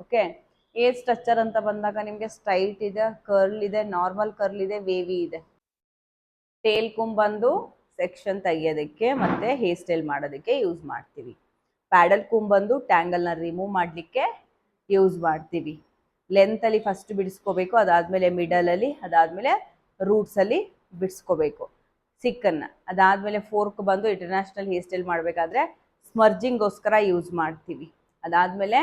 Okay. Air structure ಅಂತ ಬಂದಾಗ ನಿಮಗೆ ಸ್ಟ್ರೈಟ್ ಇದೆ, ಕರ್ಲ್ ಇದೆ, ನಾರ್ಮಲ್ ಕರ್ಲ್ ಇದೆ, ವೇವಿ ಇದೆ. ಟೇಲ್ ಕೂಮ್ ಬಂದು ಸೆಕ್ಷನ್ ತೆಗಿಯೋದಕ್ಕೆ ಮತ್ತೆ ಹೇರ್ ಸ್ಟೈಲ್ ಮಾಡೋದಕ್ಕೆ ಯೂಸ್ ಮಾಡ್ತೀವಿ. ಪ್ಯಾಡಲ್ ಕೂಮ್ ಬಂದು ಟ್ಯಾಂಗಲ್ನ ರಿಮೂವ್ ಮಾಡಲಿಕ್ಕೆ ಯೂಸ್ ಮಾಡ್ತೀವಿ. ಲೆಂತಲ್ಲಿ ಫಸ್ಟ್ ಬಿಡಿಸ್ಕೋಬೇಕು, ಅದಾದಮೇಲೆ ಮಿಡಲಲ್ಲಿ, ಅದಾದಮೇಲೆ ರೂಟ್ಸಲ್ಲಿ ಬಿಡಿಸ್ಕೋಬೇಕು ಸಿಕ್ಕನ್ನು. ಅದಾದಮೇಲೆ ಫೋರ್ಕ್ ಬಂದು ಇಂಟರ್ನ್ಯಾಷನಲ್ ಹೇರ್ ಸ್ಟೈಲ್ ಮಾಡಬೇಕಾದ್ರೆ ಸ್ಮರ್ಜಿಂಗ್ಗೋಸ್ಕರ ಯೂಸ್ ಮಾಡ್ತೀವಿ. ಅದಾದಮೇಲೆ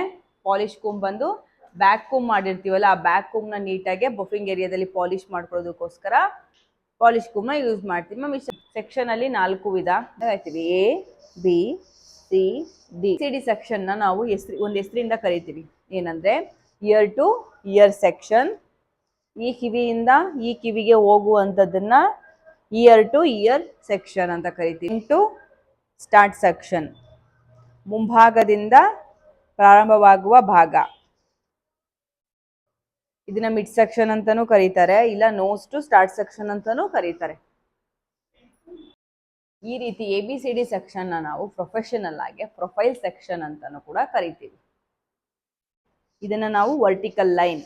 ಪಾಲಿಶ್ ಕೂಮ್ ಬಂದು ಬ್ಯಾಕ್ ಕೂಮ್ ಮಾಡಿರ್ತೀವಲ್ಲ, ಆ ಬ್ಯಾಕ್ ಕೂಮ್ನ ನೀಟಾಗಿ ಬಫಿಂಗ್ ಏರಿಯಾದಲ್ಲಿ ಪಾಲಿಶ್ ಮಾಡ್ಕೊಳ್ಳೋದಕ್ಕೋಸ್ಕರ ಪಾಲಿಶ್ ಕೂಮ್ನ ಯೂಸ್ ಮಾಡ್ತೀವಿ. ಮ್ಯಾಮ್ ಈ ಸೆಕ್ಷನಲ್ಲಿ 4 ವಿಧ ಹೇಳ್ತೀವಿ. A, B, C, D. C D ಸೆಕ್ಷನ್ನ ನಾವು ಒಂದು ಹೆಸರಿಂದ ಕರಿತೀವಿ. ಏನಂದರೆ ಇಯರ್ ಟು ಇಯರ್ ಸೆಕ್ಷನ್. ಈ ಕಿವಿಯಿಂದ ಈ ಕಿವಿಗೆ ಹೋಗುವಂಥದ್ದನ್ನ ಇಯರ್ ಟು ಇಯರ್ ಸೆಕ್ಷನ್ ಅಂತ ಕರಿತೀವಿ. ಟು ಸ್ಟಾರ್ಟ್ ಸೆಕ್ಷನ್, ಮುಂಭಾಗದಿಂದ ಪ್ರಾರಂಭವಾಗುವ ಭಾಗ, ಇದನ್ನ ಮಿಡ್ ಸೆಕ್ಷನ್ ಅಂತಾನೂ ಕರೀತಾರೆ, ಇಲ್ಲ ನೋಸ್ ಟು ಸ್ಟಾರ್ಟ್ ಸೆಕ್ಷನ್ ಅಂತಾನೂ ಕರೀತಾರೆ. ಈ ರೀತಿ ABCD ಸೆಕ್ಷನ್ನ ನಾವು ಪ್ರೊಫೆಷನಲ್ ಆಗಿ ಪ್ರೊಫೈಲ್ ಸೆಕ್ಷನ್ ಅಂತಾನೂ ಕೂಡ ಕರಿತೀವಿ. ಇದನ್ನ ನಾವು vertical line,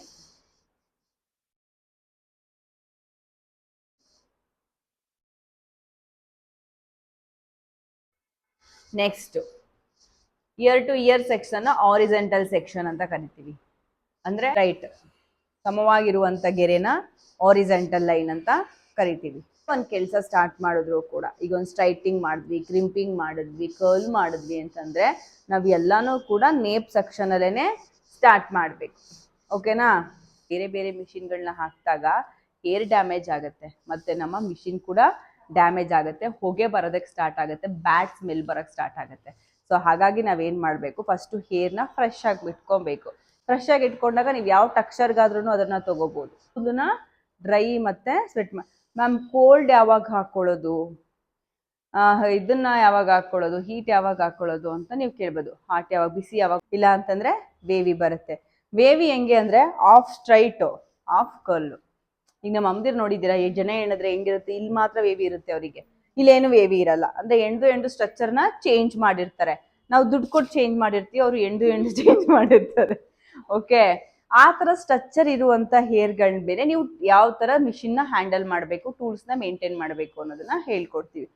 next year to year section horizontal section ಅಂತ ಕರಿತೀವಿ. ಅಂದ್ರೆ ರೈಟ್ ಸಮವಾಗಿರುವಂತ ಗೆರೆನ ಹಾರಿಜಾಂಟಲ್ ಲೈನ್ ಅಂತ ಕರಿತೀವಿ. ಒಂದು ಕೆಲಸ ಸ್ಟಾರ್ಟ್ ಮಾಡಿದ್ರು ಕೂಡ, ಈಗ ಒಂದು ಸ್ಟ್ರೈಟಿಂಗ್ ಮಾಡಿದ್ವಿ, ಕ್ರಿಂಪಿಂಗ್ ಮಾಡಿದ್ವಿ, ಕರ್ಲ್ ಮಾಡಿದ್ವಿ ಅಂತಂದ್ರೆ ನಾವು ಎಲ್ಲಾನು ಕೂಡ ನೇಪ್ ಸೆಕ್ಷನ್ ಅಲ್ಲೇನೆ ಸ್ಟಾರ್ಟ್ ಮಾಡಬೇಕು. ಓಕೆನಾ. ಬೇರೆ ಬೇರೆ ಮಿಷಿನ್ಗಳನ್ನ ಹಾಕಿದಾಗ ಏರ್ ಡ್ಯಾಮೇಜ್ ಆಗುತ್ತೆ, ಮತ್ತೆ ನಮ್ಮ ಮಿಷಿನ್ ಕೂಡ ಡ್ಯಾಮೇಜ್ ಆಗುತ್ತೆ, ಹೊಗೆ ಬರೋದಕ್ಕೆ ಸ್ಟಾರ್ಟ್ ಆಗುತ್ತೆ, ಬ್ಯಾಡ್ ಸ್ಮೆಲ್ ಬರೋಕ್ಕೆ ಸ್ಟಾರ್ಟ್ ಆಗುತ್ತೆ. ಸೊ ಹಾಗಾಗಿ ನಾವೇನು ಮಾಡಬೇಕು, ಫಸ್ಟು ಹೇರ್ನ ಫ್ರೆಶ್ ಆಗಿ ಬಿಟ್ಕೊಬೇಕು. ಫ್ರೆಶ್ ಆಗಿ ಇಟ್ಕೊಂಡಾಗ ನೀವು ಯಾವ ಟೆಕ್ಸ್ಚರ್ಗಾದ್ರೂ ಅದನ್ನ ತಗೋಬಹುದು. ಅದನ್ನ ಡ್ರೈ ಮತ್ತೆ ಸ್ವೆಟ್ ಮ್ಯಾಮ್ ಕೋಲ್ಡ್ ಯಾವಾಗ ಹಾಕೊಳ್ಳೋದು, ಇದನ್ನ ಯಾವಾಗ ಹಾಕೊಳ್ಳೋದು, ಹೀಟ್ ಯಾವಾಗ ಹಾಕೊಳ್ಳೋದು ಅಂತ ನೀವು ಕೇಳ್ಬೋದು. ಹಾಟ್ ಯಾವಾಗ, ಬಿಸಿ ಯಾವಾಗ, ಇಲ್ಲ ಅಂತಂದ್ರೆ ವೇವಿ ಬರುತ್ತೆ. ವೇವಿ ಹೆಂಗೆ ಅಂದ್ರೆ ಆಫ್ ಸ್ಟ್ರೈಟ್ ಆಫ್ ಕರ್ಲ್. ಈಗ ನಮ್ಮ ಅಮ್ಮದಿರು ನೋಡಿದ್ದೀರಾ, ಜನ ಹೇಳಿದ್ರೆ ಹೆಂಗಿರುತ್ತೆ, ಇಲ್ಲಿ ಮಾತ್ರ ವೇವಿ ಇರುತ್ತೆ ಅವರಿಗೆ, ಇಲ್ಲೇನು ವೇವಿ ಇರಲ್ಲ. ಅಂದ್ರೆ ಎಂಡು ಸ್ಟ್ರಕ್ಚರ್ನ ಚೇಂಜ್ ಮಾಡಿರ್ತಾರೆ. ನಾವು ದುಡ್ಡು ಕೊಟ್ಟು ಚೇಂಜ್ ಮಾಡಿರ್ತೀವಿ, ಅವರು ಎಂಡು ಚೇಂಜ್ ಮಾಡಿರ್ತಾರೆ. ಓಕೆ. ಆ ಥರ ಸ್ಟ್ರಕ್ಚರ್ ಇರುವಂಥ ಹೇರ್ಗಳನ್ನ ಬೇರೆ ನೀವು ಯಾವ ಥರ ಮಿಷಿನ್ನ ಹ್ಯಾಂಡಲ್ ಮಾಡಬೇಕು, ಟೂಲ್ಸ್ನ ಮೇಂಟೈನ್ ಮಾಡಬೇಕು ಅನ್ನೋದನ್ನ ಹೇಳ್ಕೊಡ್ತೀವಿ.